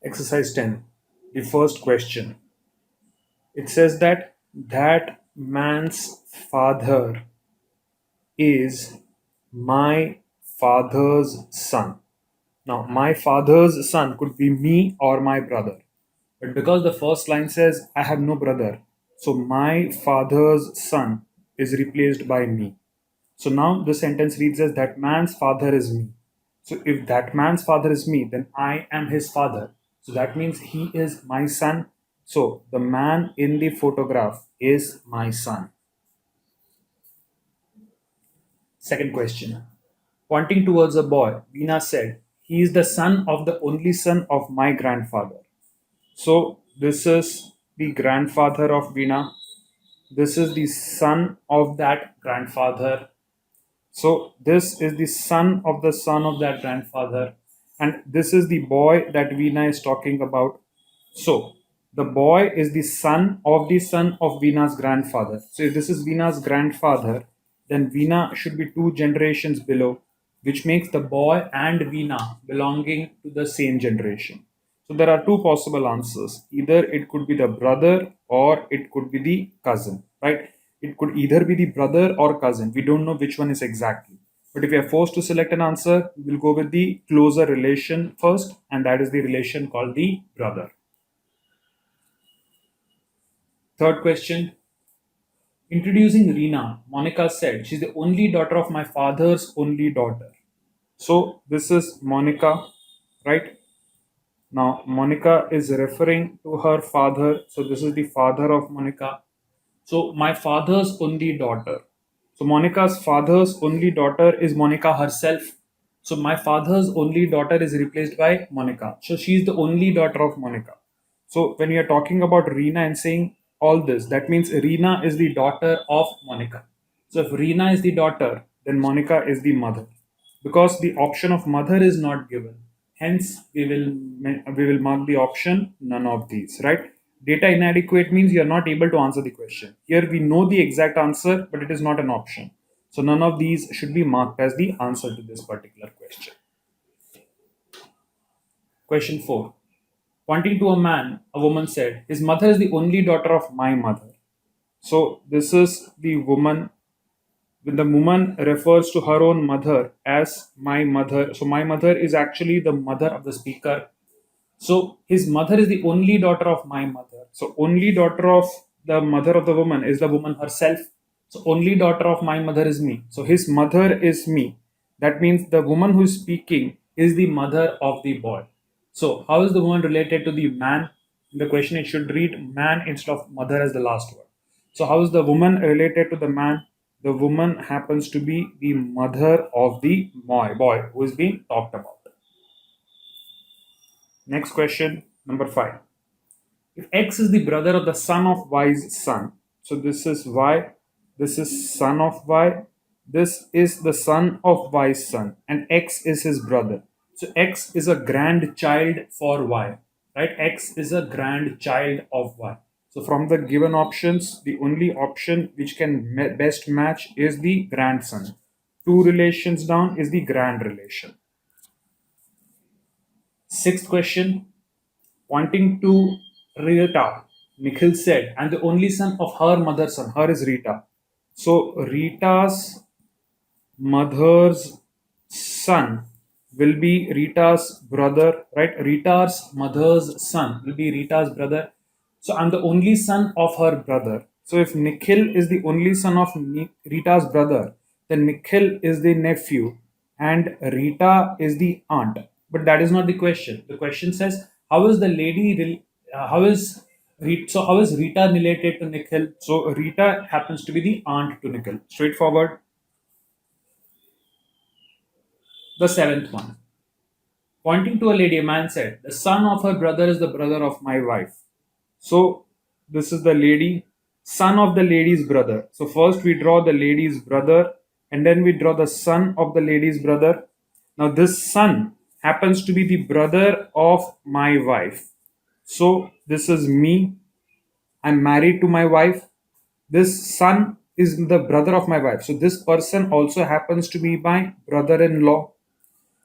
Exercise 10, the first question. It says that man's father is my father's son. Now, my father's son could be me or my brother. But because the first line says, I have no brother, so my father's son is replaced by me. So now the sentence reads as that man's father is me. So if that man's father is me, then I am his father. So that means he is my son. So the man in the photograph is my son. Second question. Pointing towards a boy, Veena said, he is the son of the only son of my grandfather. So this is the grandfather of Veena. This is the son of that grandfather. So this is the son of that grandfather, and this is the boy that Veena is talking about. So the boy is the son of Veena's grandfather. So if this is Veena's grandfather, then Veena should be two generations below, which makes the boy and Veena belonging to the same generation. So there are two possible answers. Either it could be the brother or it could be the cousin, right? It could either be the brother or cousin. We don't know which one is exactly. But if we are forced to select an answer, we'll go with the closer relation first, and that is the relation called the brother. Third question. Introducing Reena, Monica said, she's the only daughter of my father's only daughter. So this is Monica, right? Now, Monica is referring to her father. So this is the father of Monica. So my father's only daughter. So Monica's father's only daughter is Monica herself. So my father's only daughter is replaced by Monica. So she's the only daughter of Monica. So when we are talking about Reena and saying all this, that means Reena is the daughter of Monica. So if Reena is the daughter, then Monica is the mother. Because the option of mother is not given. Hence, we will mark the option none of these, right? Data inadequate means you are not able to answer the question. Here we know the exact answer, but it is not an option. So none of these should be marked as the answer to this particular question. Question 4. Pointing to a man, a woman said, his mother is the only daughter of my mother. So this is the woman. When the woman refers to her own mother as my mother, so my mother is actually the mother of the speaker. So his mother is the only daughter of my mother. So only daughter of the mother of the woman is the woman herself. So only daughter of my mother is me. So his mother is me. That means the woman who is speaking is the mother of the boy. So how is the woman related to the man? In the question it should read man instead of mother as the last word. So how is the woman related to the man? The woman happens to be the mother of the boy who is being talked about. Next question, number 5. If X is the brother of the son of Y's son, so this is Y, this is son of Y, this is the son of Y's son, and X is his brother. So X is a grandchild for Y, right? X is a grandchild of Y. So from the given options, the only option which can best match is the grandson. Two relations down is the grand relation. Sixth question. Pointing to Rita, Nikhil said, and the only son of her mother's son, her is Rita. So Rita's mother's son will be Rita's brother, right? Rita's mother's son will be Rita's brother. So I'm the only son of her brother. So if Nikhil is the only son of Rita's brother, then Nikhil is the nephew and Rita is the aunt. But that is not the question. The question says, how is the lady, how is how is Rita related to Nikhil? So Rita happens to be the aunt to Nikhil. Straightforward. The seventh one. Pointing to a lady, a man said, the son of her brother is the brother of my wife. So this is the lady, son of the lady's brother. So first we draw the lady's brother and then we draw the son of the lady's brother. Now this son happens to be the brother of my wife. So this is me. I'm married to my wife. This son is the brother of my wife. So this person also happens to be my brother in law.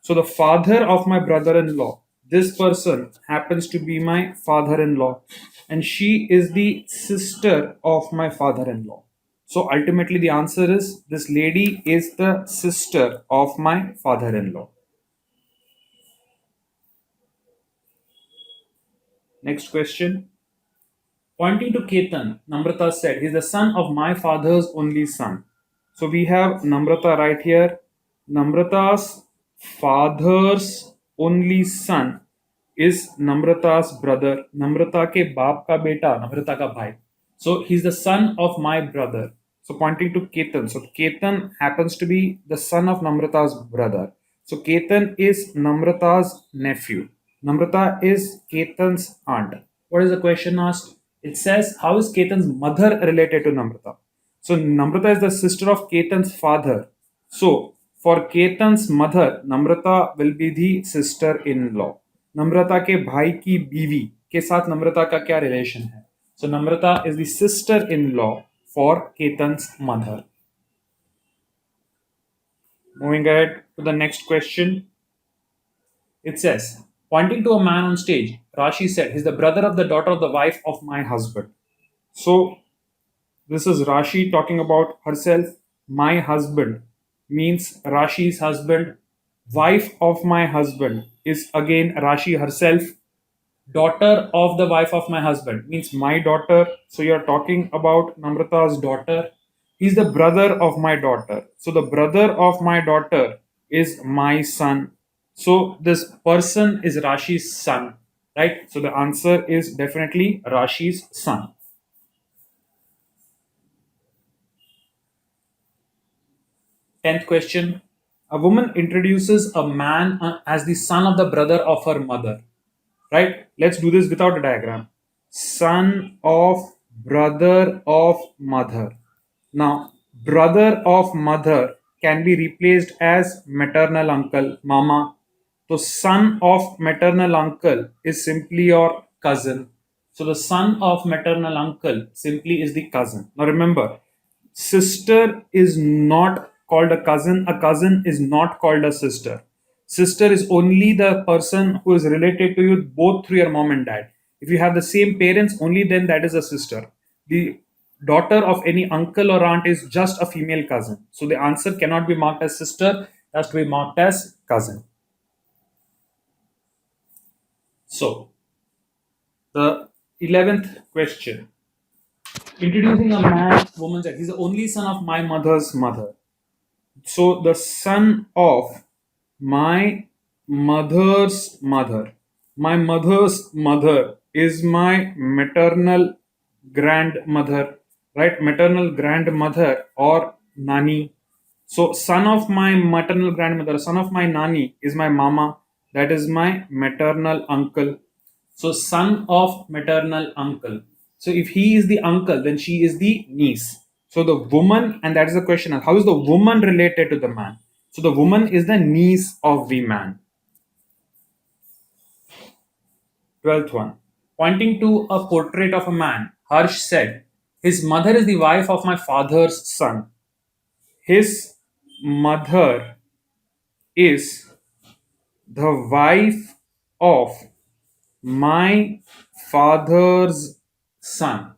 So the father of my brother-in-law, this person happens to be my father-in-law, and she is the sister of my father-in-law. So ultimately, the answer is this lady is the sister of my father-in-law. Next question. Pointing to Ketan, Namrata said, he's the son of my father's only son. So we have Namrata right here. Namrata's father's only son is Namrata's brother. Namrata ke baap ka beta, Namrata ka bhai. So he's the son of my brother. So pointing to Ketan. So Ketan happens to be the son of Namrata's brother. So Ketan is Namrata's nephew. Namrata is Ketan's aunt. What is the question asked? It says, how is Ketan's mother related to Namrata? So Namrata is the sister of Ketan's father. So for Ketan's mother, Namrata will be the sister-in-law. Namrata के भाई की बीवी के साथ नम्रता का क्या relation है? So Namrata is the sister-in-law for Ketan's mother. Moving ahead to the next question. It says, pointing to a man on stage, Rashi said, he's the brother of the daughter of the wife of my husband. So this is Rashi talking about herself. My husband means Rashi's husband. Wife of my husband is again Rashi herself. Daughter of the wife of my husband means my daughter. So you're talking about Namrata's daughter. He's the brother of my daughter. So the brother of my daughter is my son. So this person is Rashi's son, right? So the answer is definitely Rashi's son. 10th question. A woman introduces a man as the son of the brother of her mother. Right? Let's do this without a diagram. Son of brother of mother. Now, brother of mother can be replaced as maternal uncle, mama. So, son of maternal uncle is simply your cousin. So, the son of maternal uncle simply is the cousin. Now, remember, sister is not called a cousin. A cousin is not called a sister. Sister is only the person who is related to you both through your mom and dad. If you have the same parents, only then that is a sister. The daughter of any uncle or aunt is just a female cousin. So the answer cannot be marked as sister, it has to be marked as cousin. So the 11th question. Introducing a man, woman said, he's the only son of my mother's mother. So the son of my mother's mother. My mother's mother is my maternal grandmother, right? Maternal grandmother or nani. So son of my maternal grandmother, son of my nani is my mama. That is my maternal uncle. So son of maternal uncle. So if he is the uncle, then she is the niece. So the woman, and that is the question, how is the woman related to the man? So the woman is the niece of the man. 12th one. Pointing to a portrait of a man, Harsh said, his mother is the wife of my father's son. His mother is the wife of my father's son.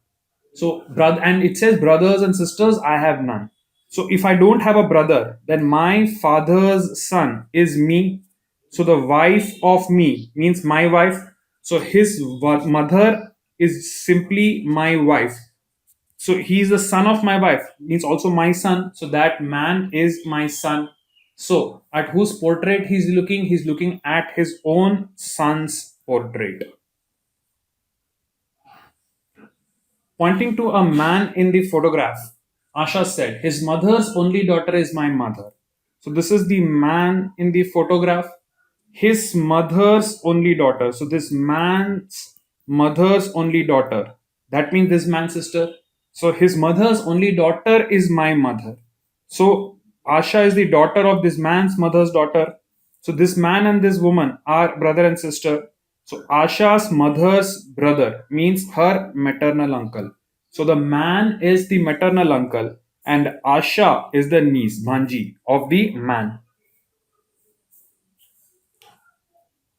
So, brother, and it says brothers and sisters, I have none. So, if I don't have a brother, then my father's son is me. So, the wife of me means my wife. So, his mother is simply my wife. So, he is the son of my wife, means also my son. So, that man is my son. So, at whose portrait he's looking? He's looking at his own son's portrait. Pointing to a man in the photograph, Asha said, his mother's only daughter is my mother. So this is the man in the photograph. His mother's only daughter. So this man's mother's only daughter. That means this man's sister. So his mother's only daughter is my mother. So Asha is the daughter of this man's mother's daughter. So this man and this woman are brother and sister. So Asha's mother's brother means her maternal uncle. So the man is the maternal uncle and Asha is the niece, Bhanji of the man.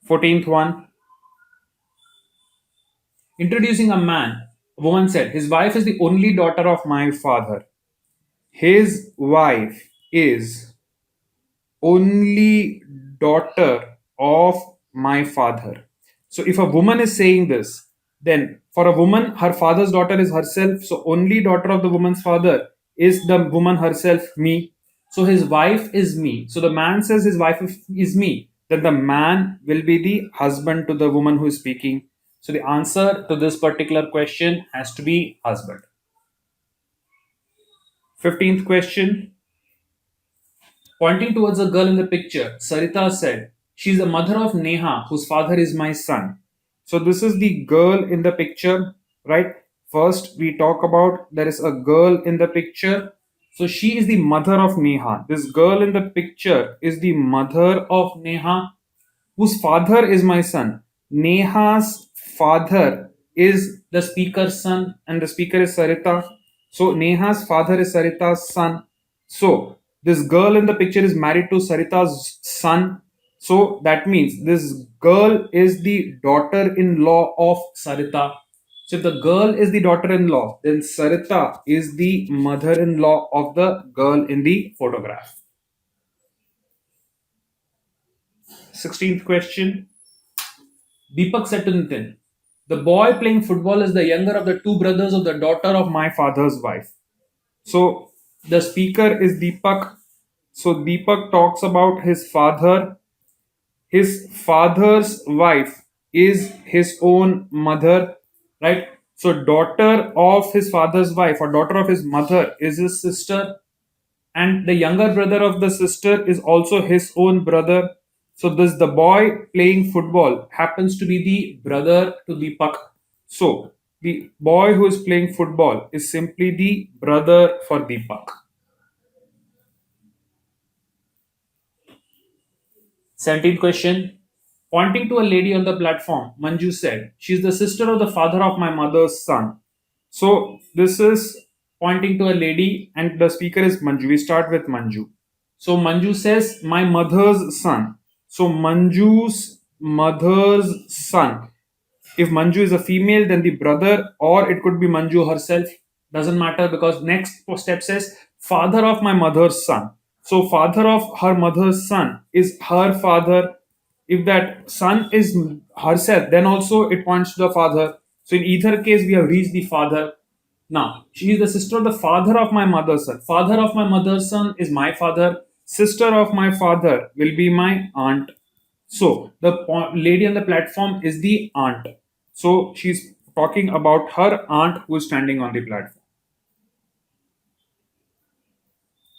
14th one. Introducing a man, a woman said, his wife is the only daughter of my father. His wife is only daughter of my father. So if a woman is saying this, then for a woman, her father's daughter is herself. So only daughter of the woman's father is the woman herself, me. So his wife is me. So the man says his wife is me. Then the man will be the husband to the woman who is speaking. So the answer to this particular question has to be husband. 15th question. Pointing towards a girl in the picture, Sarita said, she is the mother of Neha, whose father is my son. So this is the girl in the picture, right? First, we talk about there is a girl in the picture. So she is the mother of Neha. This girl in the picture is the mother of Neha, whose father is my son. Neha's father is the speaker's son, and the speaker is Sarita. So Neha's father is Sarita's son. So this girl in the picture is married to Sarita's son. So that means this girl is the daughter-in-law of Sarita. So if the girl is the daughter-in-law, then Sarita is the mother-in-law of the girl in the photograph. 16th question. Deepak said to Nitin, the boy playing football is the younger of the two brothers of the daughter of my father's wife. So the speaker is Deepak. So Deepak talks about his father. His father's wife is his own mother, right? So daughter of his father's wife or daughter of his mother is his sister, and the younger brother of the sister is also his own brother. So this the boy playing football happens to be the brother to Deepak. So the boy who is playing football is simply the brother for Deepak. 17th question. Pointing to a lady on the platform, Manju said, she is the sister of the father of my mother's son. So this is pointing to a lady, and the speaker is Manju. We start with Manju. So Manju says, my mother's son. So Manju's mother's son. If Manju is a female, then the brother, or it could be Manju herself. Doesn't matter, because next step says father of my mother's son. So father of her mother's son is her father. If that son is herself, then also it points to the father. So in either case, we have reached the father. Now, she is the sister of the father of my mother's son. Father of my mother's son is my father. Sister of my father will be my aunt. So the lady on the platform is the aunt. So she's talking about her aunt who is standing on the platform.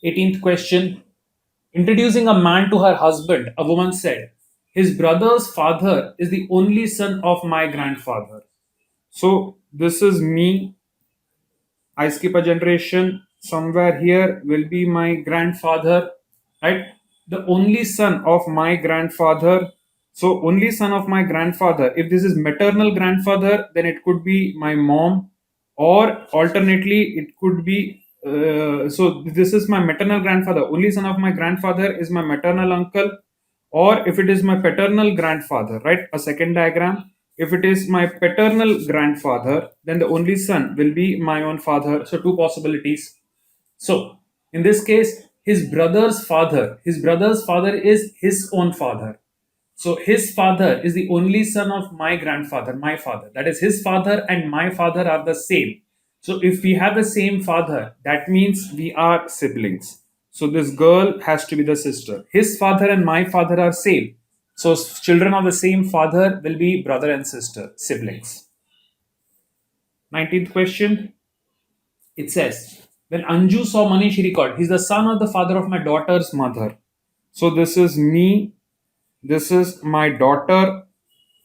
18th question. Introducing a man to her husband, a woman said, his brother's father is the only son of my grandfather. So this is me. I skip a generation. Somewhere here will be my grandfather, right? The only son of my grandfather. So only son of my grandfather. If this is maternal grandfather, then it could be my mom, or alternately it could be. So this is my maternal grandfather. Only son of my grandfather is my maternal uncle, or if it is my paternal grandfather, right? A second diagram. If it is my paternal grandfather, then the only son will be my own father. So two possibilities. So in this case, his brother's father is his own father. So his father is the only son of my grandfather, my father. That is, his father and my father are the same. So if we have the same father, that means we are siblings. So this girl has to be the sister. His father and my father are same. So children of the same father will be brother and sister, siblings. 19th question. It says, when Anju saw Manish, she recalled, he's the son of the father of my daughter's mother. So this is me. This is my daughter.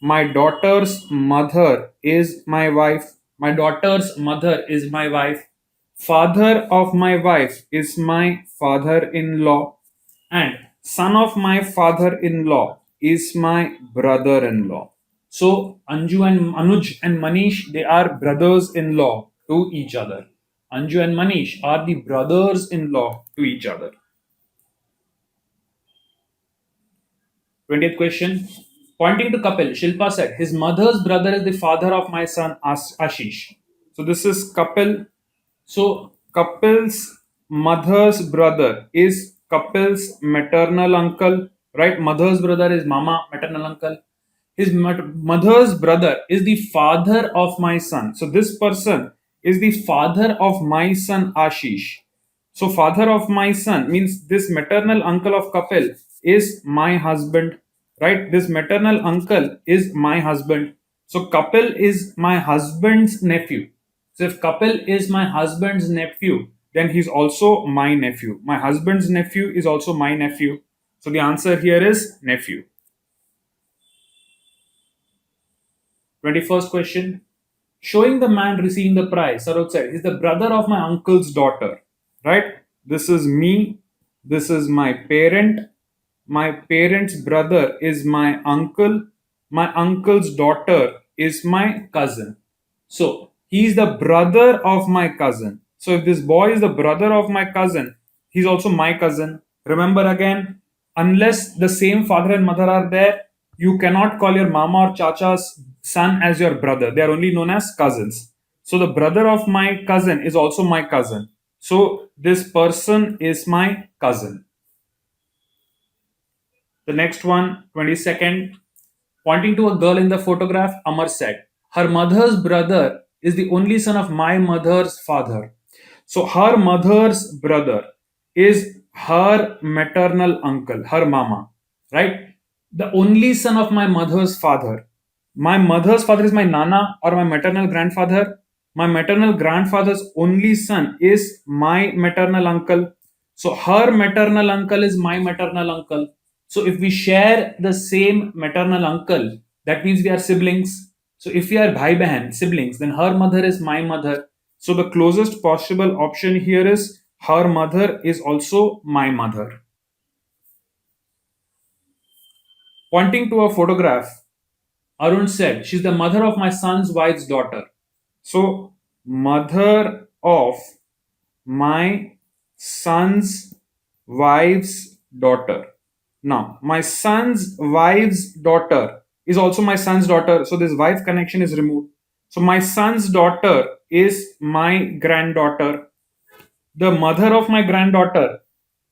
My daughter's mother is my wife. My daughter's mother is my wife. Father of my wife is my father-in-law. And son of my father-in-law is my brother-in-law. So Anju and Anuj and Manish, they are brothers-in-law to each other. Anju and Manish are the brothers-in-law to each other. 20th question. Pointing to Kapil, Shilpa said, his mother's brother is the father of my son Ashish. So this is Kapil. So Kapil's mother's brother is Kapil's maternal uncle, right? Mother's brother is mama, maternal uncle. His mother's brother is the father of my son. So this person is the father of my son Ashish. So father of my son means this maternal uncle of Kapil is my husband, right? This maternal uncle is my husband. So Kapil is my husband's nephew. So if Kapil is my husband's nephew, then he's also my nephew. My husband's nephew is also my nephew. So the answer here is nephew. 21st question. Showing the man receiving the prize, Saroj said, is the brother of my uncle's daughter. Right? This is me. This is my parent. My parent's brother is my uncle. My uncle's daughter is my cousin. So he is the brother of my cousin. So if this boy is the brother of my cousin, he's also my cousin. Remember again, unless the same father and mother are there, you cannot call your mama or chacha's son as your brother. They are only known as cousins. So the brother of my cousin is also my cousin. So this person is my cousin. The next one, 22nd, pointing to a girl in the photograph, Amar said, her mother's brother is the only son of my mother's father. So her mother's brother is her maternal uncle, her mama, right? The only son of my mother's father. My mother's father is my nana or my maternal grandfather. My maternal grandfather's only son is my maternal uncle. So her maternal uncle is my maternal uncle. So if we share the same maternal uncle, that means we are siblings. So if we are bhai behan, siblings, then her mother is my mother. So the closest possible option here is her mother is also my mother. Pointing to a photograph, Arun said, she's the mother of my son's wife's daughter. So, mother of my son's wife's daughter. Now, my son's wife's daughter is also my son's daughter. So, this wife connection is removed. So, my son's daughter is my granddaughter. The mother of my granddaughter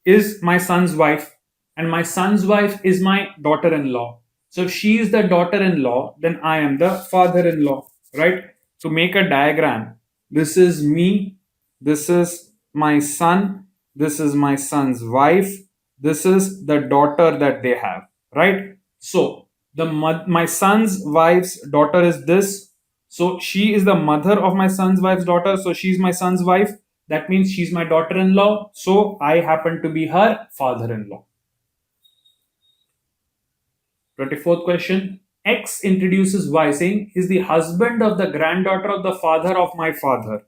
is my son's wife, and my son's wife is my daughter in law. So, if she is the daughter in law, then I am the father in law, right? To make a diagram, this is me, this is my son, this is my son's wife, this is the daughter that they have, right? So, my son's wife's daughter is this. So, she is the mother of my son's wife's daughter. So, she's my son's wife. That means she's my daughter in law. So, I happen to be her father in law. 24th question. X introduces Y saying he's the husband of the granddaughter of the father of my father.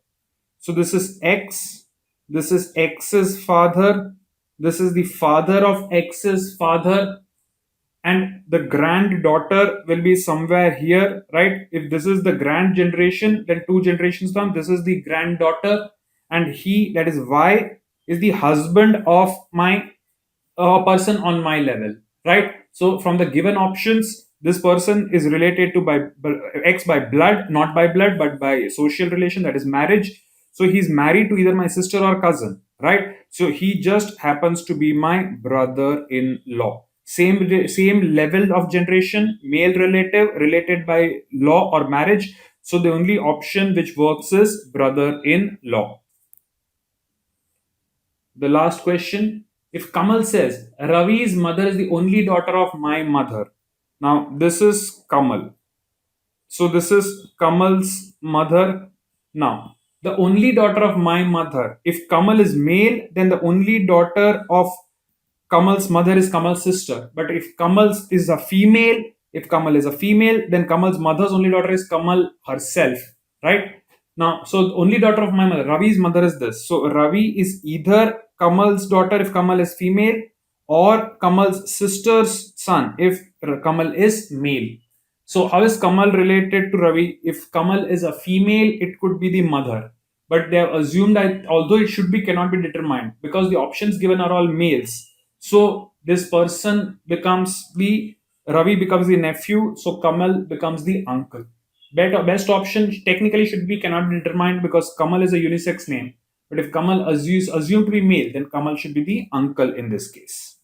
So this is X. This is X's father. This is the father of X's father. And the granddaughter will be somewhere here, right? If this is the grand generation, then two generations down, this is the granddaughter. And he, that is Y, is the husband of my person on my level, right? So from the given options, this person is related to by X by blood, not by blood, but by social relation, that is marriage. So he's married to either my sister or cousin, right? So he just happens to be my brother-in-law. Same level of generation, male relative, related by law or marriage. So the only option which works is brother-in-law. The last question. If Kamal says, Ravi's mother is the only daughter of my mother. Now, this is Kamal. So, this is Kamal's mother. Now, the only daughter of my mother. If Kamal is male, then the only daughter of Kamal's mother is Kamal's sister. But if Kamal is a female, then Kamal's mother's only daughter is Kamal herself. Right? Now, so the only daughter of my mother, Ravi's mother is this. So Ravi is either Kamal's daughter if Kamal is female, or Kamal's sister's son if Kamal is male. So how is Kamal related to Ravi? If Kamal is a female, it could be the mother. But they have assumed that although it should be, cannot be determined because the options given are all males. So this person becomes the Ravi becomes the nephew, so Kamal becomes the uncle. Best option technically should be cannot be determined because Kamal is a unisex name. But if Kamal assumed to be male, then Kamal should be the uncle in this case.